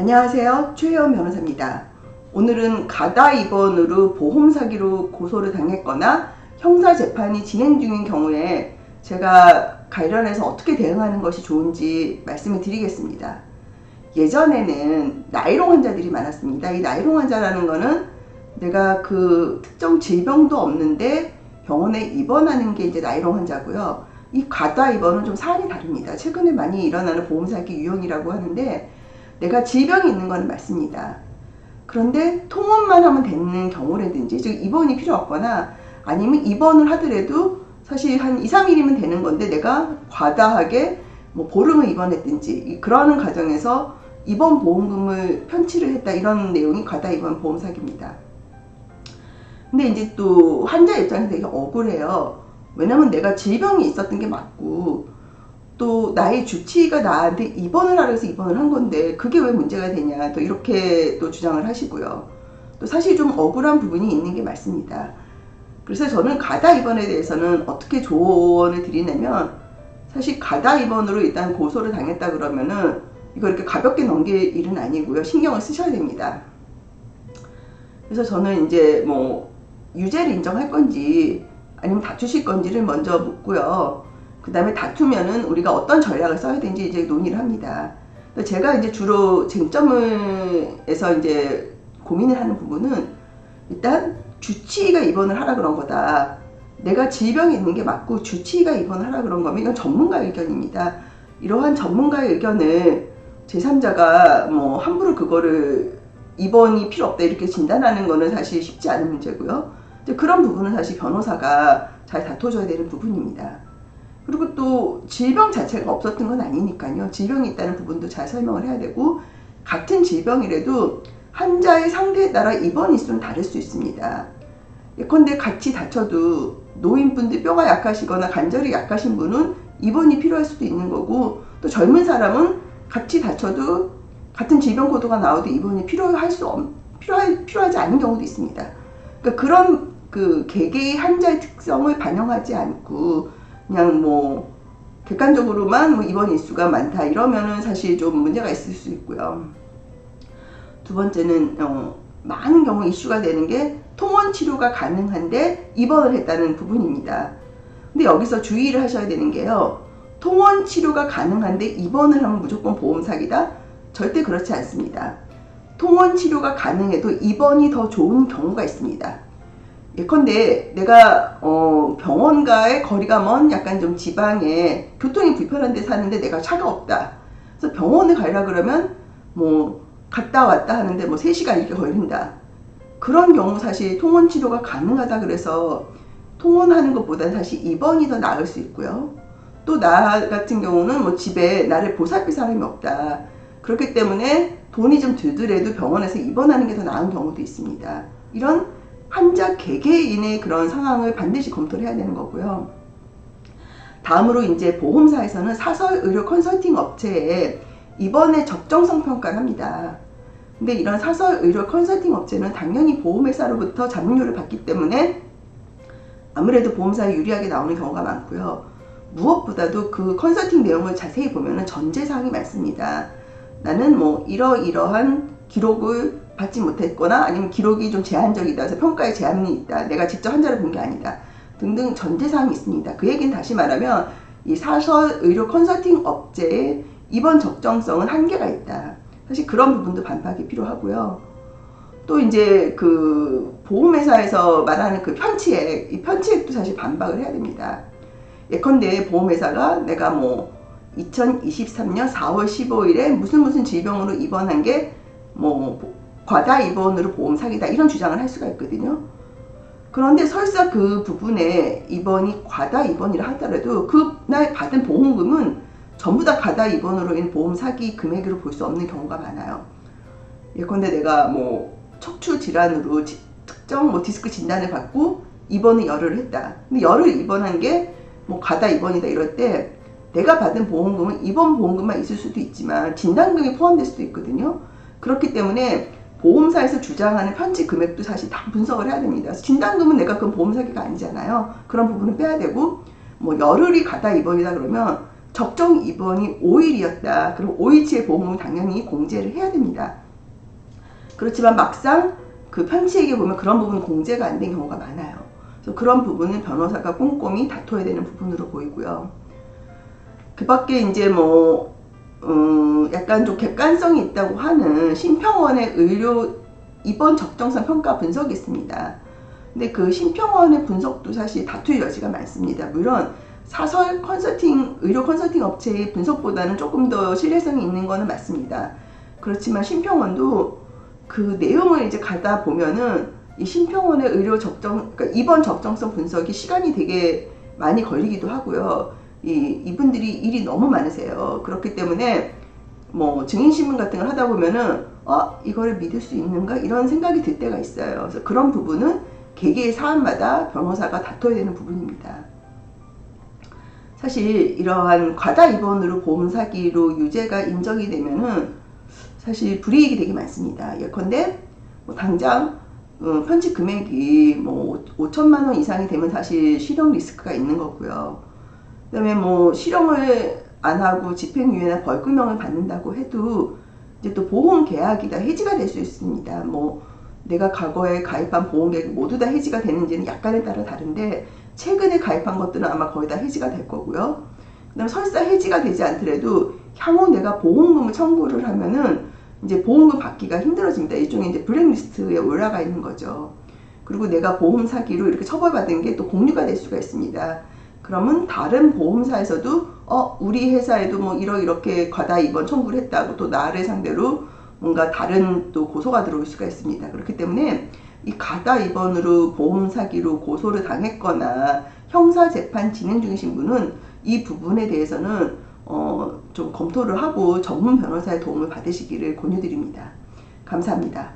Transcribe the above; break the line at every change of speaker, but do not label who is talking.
안녕하세요. 최혜원 변호사입니다. 오늘은 가다 입원으로 보험 사기로 고소를 당했거나 형사 재판이 진행 중인 경우에 제가 관련해서 어떻게 대응하는 것이 좋은지 말씀을 드리겠습니다. 예전에는 나이롱 환자들이 많았습니다. 이 나이롱 환자라는 거는 내가 그 특정 질병도 없는데 병원에 입원하는 게 이제 나이롱 환자고요. 이 가다 입원은 좀 사안이 다릅니다. 최근에 많이 일어나는 보험 사기 유형이라고 하는데 내가 질병이 있는 건 맞습니다. 그런데 통원만 하면 되는 경우라든지 즉 입원이 필요 없거나 아니면 입원을 하더라도 사실 한 2, 3일이면 되는 건데 내가 과다하게 뭐 보름을 입원했든지 그러는 과정에서 입원 보험금을 편취를 했다, 이런 내용이 과다 입원 보험 사기입니다. 근데 이제 또 환자 입장에서 되게 억울해요. 왜냐면 내가 질병이 있었던 게 맞고 또 나의 주치의가 나한테 입원을 하라 해서 입원을 한 건데 그게 왜 문제가 되냐, 또 이렇게 또 주장을 하시고요. 또 사실 좀 억울한 부분이 있는 게 맞습니다. 그래서 저는 가다 입원에 대해서는 어떻게 조언을 드리냐면, 사실 가다 입원으로 일단 고소를 당했다 그러면은 이거 이렇게 가볍게 넘길 일은 아니고요. 신경을 쓰셔야 됩니다. 그래서 저는 이제 뭐 유죄를 인정할 건지 아니면 다투실 건지를 먼저 묻고요. 그 다음에 다투면은 우리가 어떤 전략을 써야 되는지 이제 논의를 합니다. 제가 이제 주로 쟁점에서 이제 고민을 하는 부분은 일단 주치의가 입원을 하라 그런 거다. 내가 질병이 있는 게 맞고 주치의가 입원을 하라 그런 거면 이건 전문가의 의견입니다. 이러한 전문가의 의견을 제3자가 뭐 함부로 그거를 입원이 필요 없다 이렇게 진단하는 거는 사실 쉽지 않은 문제고요. 그런 부분은 사실 변호사가 잘 다퉈줘야 되는 부분입니다. 그리고 또 질병 자체가 없었던 건 아니니까요. 질병이 있다는 부분도 잘 설명을 해야 되고, 같은 질병이라도 환자의 상태에 따라 입원 일수는 다를 수 있습니다. 예컨대 같이 다쳐도 노인분들 뼈가 약하시거나 관절이 약하신 분은 입원이 필요할 수도 있는 거고, 또 젊은 사람은 같이 다쳐도 같은 질병 코드가 나와도 입원이 필요하지 않은 경우도 있습니다. 그러니까 그런 그 개개의 환자의 특성을 반영하지 않고 그냥 뭐 객관적으로만 뭐 입원 일수가 많다 이러면은 사실 좀 문제가 있을 수 있고요. 두 번째는 많은 경우 이슈가 되는 게 통원 치료가 가능한데 입원을 했다는 부분입니다. 근데 여기서 주의를 하셔야 되는 게요. 통원 치료가 가능한데 입원을 하면 무조건 보험 사기다? 절대 그렇지 않습니다. 통원 치료가 가능해도 입원이 더 좋은 경우가 있습니다. 예컨대 내가 병원과의 거리가 먼 약간 좀 지방에 교통이 불편한 데 사는데 내가 차가 없다. 그래서 병원에 가려고 그러면 뭐 갔다 왔다 하는데 뭐 3시간 이렇게 걸린다. 그런 경우 사실 통원 치료가 가능하다 그래서 통원하는 것보다는 사실 입원이 더 나을 수 있고요. 또 나 같은 경우는 뭐 집에 나를 보살필 사람이 없다. 그렇기 때문에 돈이 좀 들더라도 병원에서 입원하는 게 더 나은 경우도 있습니다. 이런 환자 개개인의 그런 상황을 반드시 검토를 해야 되는 거고요. 다음으로 이제 보험사에서는 사설 의료 컨설팅 업체에 입원의 적정성 평가를 합니다. 근데 이런 사설 의료 컨설팅 업체는 당연히 보험회사로부터 잡음료를 받기 때문에 아무래도 보험사에 유리하게 나오는 경우가 많고요. 무엇보다도 그 컨설팅 내용을 자세히 보면 전제사항이 많습니다. 나는 뭐 이러이러한 기록을 받지 못했거나 아니면 기록이 좀 제한적이다, 그래서 평가에 제한이 있다, 내가 직접 환자를 본 게 아니다 등등 전제사항이 있습니다. 그 얘기는 다시 말하면 이 사설 의료 컨설팅 업체의 입원 적정성은 한계가 있다. 사실 그런 부분도 반박이 필요하고요. 또 이제 그 보험회사에서 말하는 그 편취액, 이 편취액도 사실 반박을 해야 됩니다. 예컨대 보험회사가 내가 뭐 2023년 4월 15일에 무슨 질병으로 입원한 게 뭐 과다 입원으로 보험 사기다 이런 주장을 할 수가 있거든요. 그런데 설사 그 부분에 입원이 과다 입원이라 하더라도 그날 받은 보험금은 전부 다 과다 입원으로 인한 보험 사기 금액으로 볼 수 없는 경우가 많아요. 예컨대 내가 뭐 척추 질환으로 특정 뭐 디스크 진단을 받고 입원을 열흘 했다. 근데 열흘 입원한 게 뭐 과다 입원이다 이럴 때 내가 받은 보험금은 입원 보험금만 있을 수도 있지만 진단금이 포함될 수도 있거든요. 그렇기 때문에 보험사에서 주장하는 편취 금액도 사실 다 분석을 해야 됩니다. 진단금은 내가 그건 보험 사기가 아니잖아요. 그런 부분은 빼야 되고, 뭐 열흘이 가다 입원이다 그러면 적정 입원이 5일이었다. 그럼 5일치의 보험은 당연히 공제를 해야 됩니다. 그렇지만 막상 그 편취액에 보면 그런 부분은 공제가 안 된 경우가 많아요. 그래서 그런 부분은 변호사가 꼼꼼히 다퉈야 되는 부분으로 보이고요. 그 밖에 이제 약간 좀 객관성이 있다고 하는 심평원의 의료 입원 적정성 평가 분석이 있습니다. 근데 그 심평원의 분석도 사실 다툴 여지가 많습니다. 물론 사설 컨설팅, 의료 컨설팅 업체의 분석보다는 조금 더 신뢰성이 있는 거는 맞습니다. 그렇지만 심평원도 그 내용을 이제 가다 보면은 이 심평원의 의료 그러니까 입원 적정성 분석이 시간이 되게 많이 걸리기도 하고요. 이분들이 일이 너무 많으세요. 그렇기 때문에 증인신문 같은 걸 하다 보면은 이거를 믿을 수 있는가 이런 생각이 들 때가 있어요. 그래서 그런 부분은 개개의 사안마다 변호사가 다퉈야 되는 부분입니다. 사실 이러한 과다 입원으로 보험 사기로 유죄가 인정이 되면은 사실 불이익이 되게 많습니다. 예컨대 당장 편취 금액이 5천만 원 이상이 되면 사실 실형 리스크가 있는 거고요. 그다음에 실형을 안 하고 집행유예나 벌금형을 받는다고 해도 이제 또 보험 계약이 다 해지가 될 수 있습니다. 내가 과거에 가입한 보험 계약이 모두 다 해지가 되는지는 약간에 따라 다른데 최근에 가입한 것들은 아마 거의 다 해지가 될 거고요. 그다음에 설사 해지가 되지 않더라도 향후 내가 보험금을 청구를 하면은 이제 보험금 받기가 힘들어집니다. 일종의 이제 블랙리스트에 올라가 있는 거죠. 그리고 내가 보험 사기로 이렇게 처벌받은 게 또 공유가 될 수가 있습니다. 그러면 다른 보험사에서도 우리 회사에도 이렇게 과다 입원 청구를 했다고 또 나를 상대로 뭔가 다른 또 고소가 들어올 수가 있습니다. 그렇기 때문에 이 과다 입원으로 보험 사기로 고소를 당했거나 형사 재판 진행 중이신 분은 이 부분에 대해서는 좀 검토를 하고 전문 변호사의 도움을 받으시기를 권유드립니다. 감사합니다.